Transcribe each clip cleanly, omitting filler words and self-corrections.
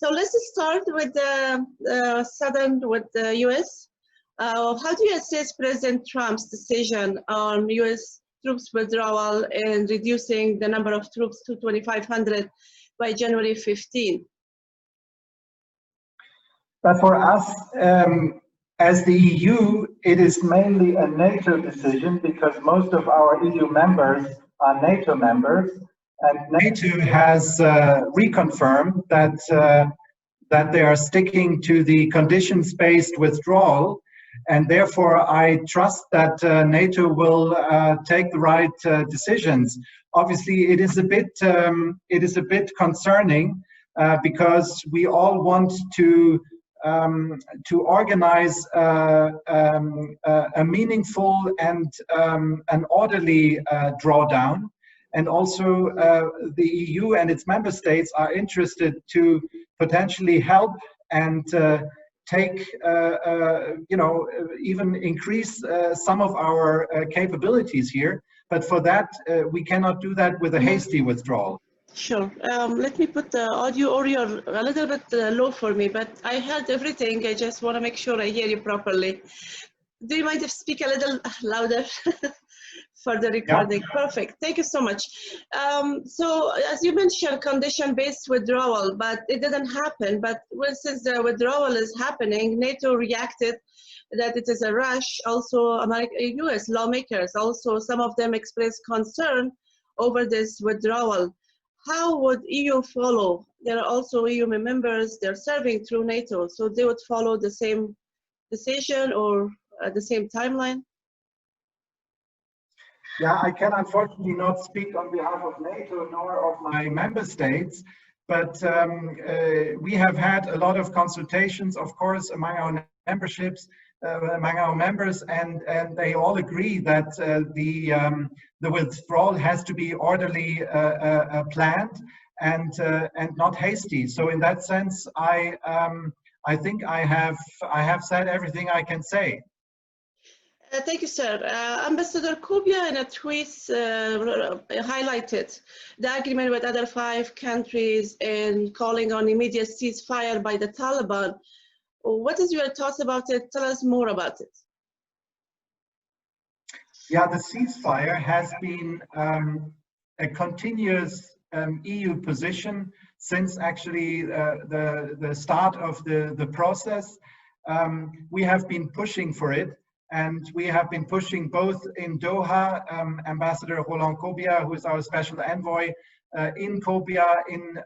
So let's start with the southern, with the U.S. How do you assess President Trump's decision on U.S. troops withdrawal and reducing the number of troops to 2,500 by January 15? But for us, as the EU, it is mainly a NATO decision because most of our EU members are NATO members, and NATO has reconfirmed that they are sticking to the conditions-based withdrawal, and therefore I trust that NATO will take the right decisions. Obviously, it is a bit concerning because we all want to organize a meaningful and an orderly drawdown. And also the EU and its member states are interested to potentially help and take, even increase some of our capabilities here. But for that, we cannot do that with a hasty withdrawal. Sure. Let me put the audio a little bit low for me, but I heard everything. I just want to make sure I hear you properly. Do you mind if I speak a little louder for the recording? Yeah. Perfect. Thank you so much. So as you mentioned, condition-based withdrawal, but it didn't happen. But since the withdrawal is happening, NATO reacted that it is a rush. Also, U.S. lawmakers, also some of them expressed concern over this withdrawal. How would EU follow? There are also EU members, they're serving through NATO, so they would follow the same decision or the same timeline? Yeah, I can unfortunately not speak on behalf of NATO nor of my member states, but we have had a lot of consultations, of course, among our memberships, among our members, and they all agree that the withdrawal has to be orderly planned and not hasty. So in that sense, I think I have said everything I can say. Thank you, sir. Ambassador Kubia in a tweet highlighted the agreement with other 5 countries and calling on immediate ceasefire by the Taliban. What is your thoughts about it? Tell us more about it. Yeah, the ceasefire has been a continuous EU position since actually the start of the process. We have been pushing for it, and we have been pushing both in Doha, Ambassador Roland Kobia, who is our special envoy, in Kobia, in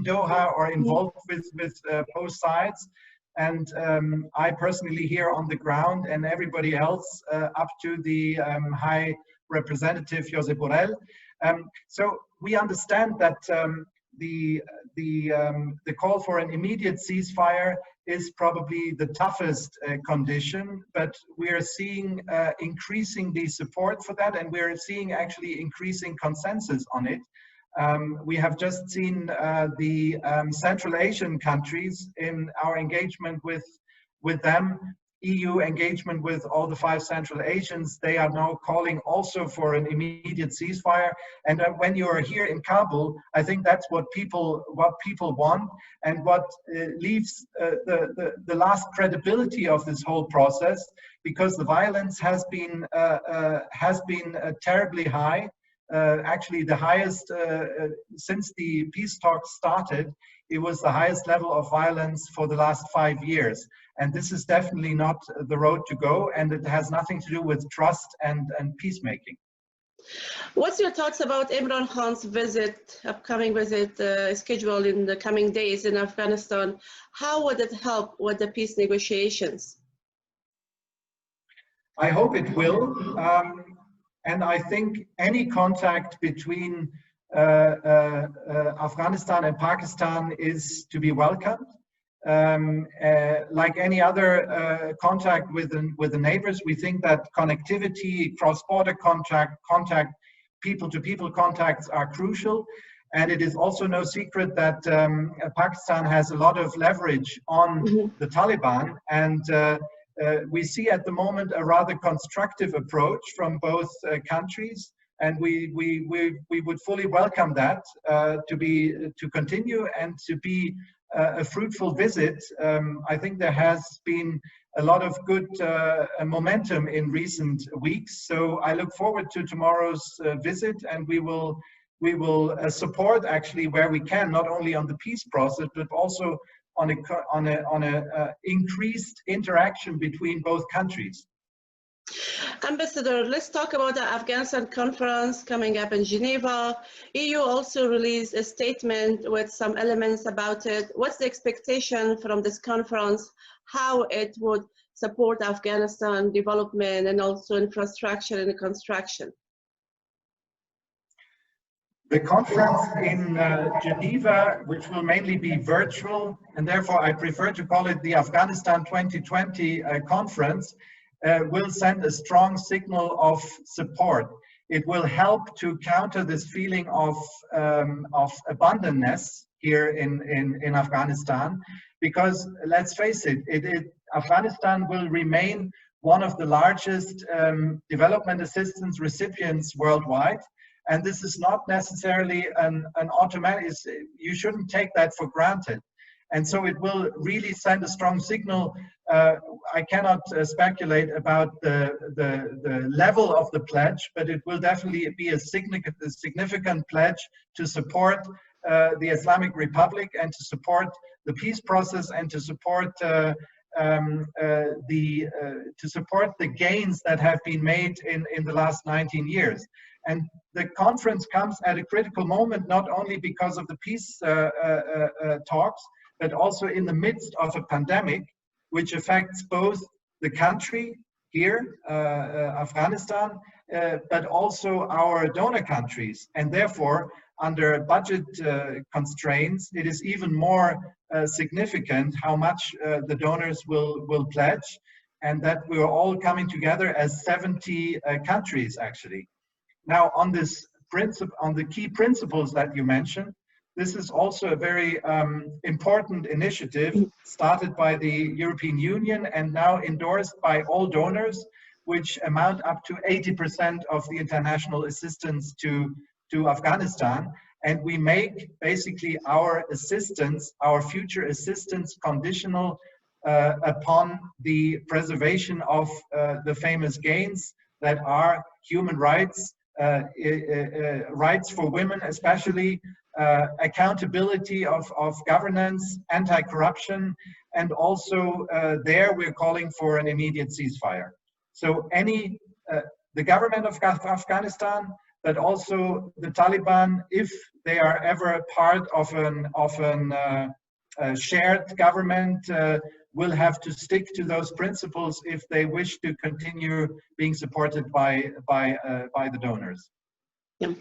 Doha, or involved with both sides, and I personally here on the ground, and everybody else up to the High Representative Josep Borrell. So we understand that the call for an immediate ceasefire is probably the toughest condition, but we are seeing increasingly support for that, and we're seeing actually increasing consensus on it. We have just seen the Central Asian countries in our engagement with them, EU engagement with all the 5 Central Asians. They are now calling also for an immediate ceasefire. And when you are here in Kabul, I think that's what people want, and what leaves the last credibility of this whole process, because the violence has been terribly high. Actually, the highest since the peace talks started. It was the highest level of violence for the last 5 years. And this is definitely not the road to go, and it has nothing to do with trust and peacemaking. What's your thoughts about Imran Khan's upcoming visit scheduled in the coming days in Afghanistan? How would it help with the peace negotiations? I hope it will. And I think any contact between Afghanistan and Pakistan is to be welcomed. Like any other contact with the neighbors, we think that connectivity, cross-border contact, people-to-people contacts are crucial. And it is also no secret that Pakistan has a lot of leverage on the Taliban, and we see at the moment a rather constructive approach from both countries. And we would fully welcome that to continue and to be a fruitful visit. I think there has been a lot of good momentum in recent weeks. So I look forward to tomorrow's visit, and we will support actually where we can, not only on the peace process, but also on a increased interaction between both countries. Ambassador, let's talk about the Afghanistan conference coming up in Geneva. EU also released a statement with some elements about it. What's the expectation from this conference? How it would support Afghanistan development and also infrastructure and construction? The conference in Geneva, which will mainly be virtual, and therefore I prefer to call it the Afghanistan 2020 conference, will send a strong signal of support. It will help to counter this feeling of abandonness here in Afghanistan, because let's face it, Afghanistan will remain one of the largest development assistance recipients worldwide. And this is not necessarily an automatic, you shouldn't take that for granted. And so it will really send a strong signal. I cannot speculate about the level of the pledge, but it will definitely be a significant pledge to support the Islamic Republic and to support the peace process and to support the gains that have been made in the last 19 years. And the conference comes at a critical moment, not only because of the peace talks, but also in the midst of a pandemic, which affects both the country here, Afghanistan, but also our donor countries. And therefore, under budget constraints, it is even more significant how much the donors will pledge, and that we are all coming together as 70 countries, actually. Now, on this principle, on the key principles that you mentioned, this is also a very important initiative started by the European Union and now endorsed by all donors, which amount up to 80% of the international assistance to Afghanistan. And we make basically our assistance, our future assistance, conditional upon the preservation of the famous gains that are human rights, rights for women especially, accountability of governance, anti-corruption, and also there we're calling for an immediate ceasefire. So the government of Afghanistan, but also the Taliban, if they are ever part of an shared government, will have to stick to those principles if they wish to continue being supported by the donors. Yeah.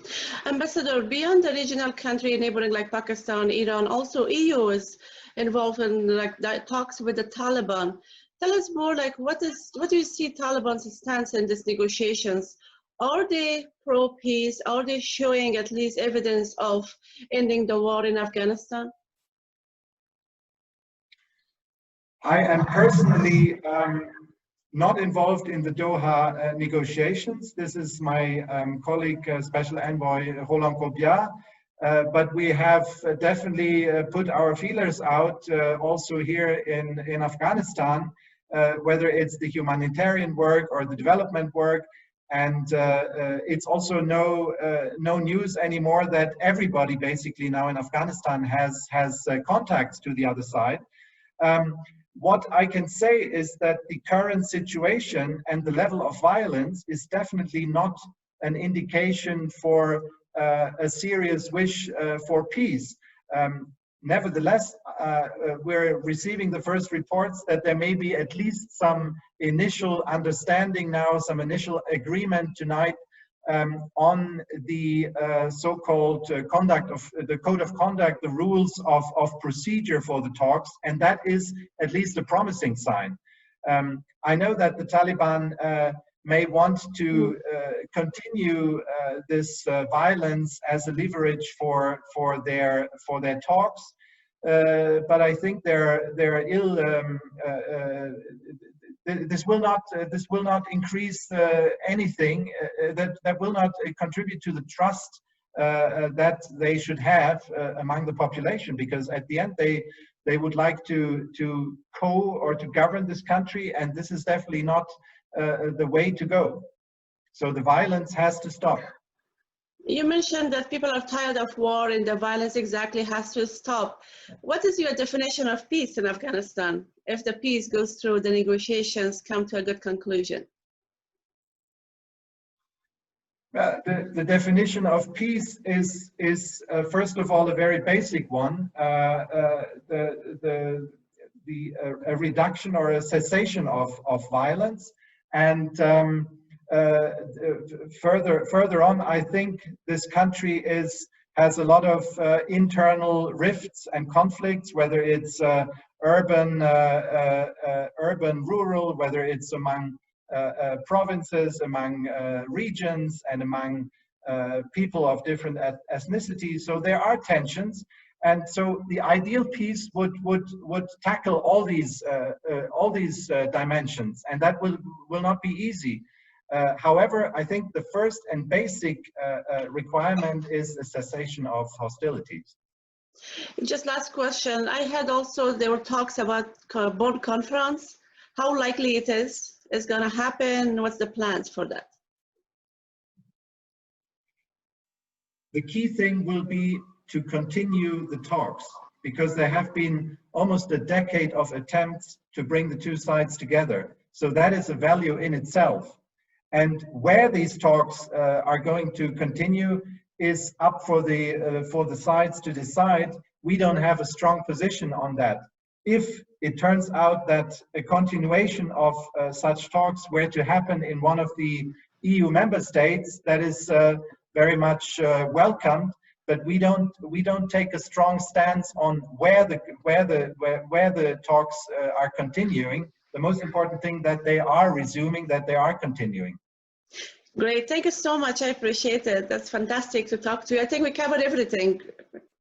Ambassador, beyond the regional country neighboring like Pakistan, Iran, also EU is involved in like talks with the Taliban. Tell us more, like what do you see Taliban's stance in these negotiations? Are they pro-peace? Are they showing at least evidence of ending the war in Afghanistan? I am personally not involved in the Doha negotiations. This is my colleague, Special Envoy Roland Kobiat, but we have definitely put our feelers out also here in Afghanistan, whether it's the humanitarian work or the development work. And it's also no news anymore that everybody basically now in Afghanistan has contacts to the other side. What I can say is that the current situation and the level of violence is definitely not an indication for a serious wish for peace. Nevertheless, we're receiving the first reports that there may be at least some initial understanding now, some initial agreement tonight on the so-called conduct of the code of conduct, the rules of procedure for the talks, and that is at least a promising sign. I know that the Taliban may want to continue this violence as a leverage for their talks. but I think they're ill. This will not increase anything. That will not contribute to the trust that they should have among the population, because at the end they would like to govern this country, and this is definitely not the way to go. So the violence has to stop. You mentioned that people are tired of war and the violence exactly has to stop. What is your definition of peace in Afghanistan if the peace goes through, the negotiations come to a good conclusion? The definition of peace is first of all a very basic one: a reduction or a cessation of violence, and further on, I think this country has a lot of internal rifts and conflicts, whether it's urban, rural, whether it's among provinces, among regions, and among people of different ethnicities. So there are tensions, and so the ideal peace would tackle all these dimensions, and that will not be easy. However, I think the first and basic requirement is the cessation of hostilities. Just last question. I had also, there were talks about Bonn conference. How likely it is going to happen? What's the plans for that? The key thing will be to continue the talks, because there have been almost a decade of attempts to bring the two sides together. So that is a value in itself. And where these talks are going to continue is up for the sides to decide. We don't have a strong position on that. If it turns out that a continuation of such talks were to happen in one of the EU member states, that is very much welcomed. But we don't take a strong stance on where the talks are continuing. The most important thing that they are resuming, that they are continuing. Great, thank you so much. I appreciate it. That's fantastic to talk to you. I think we covered everything.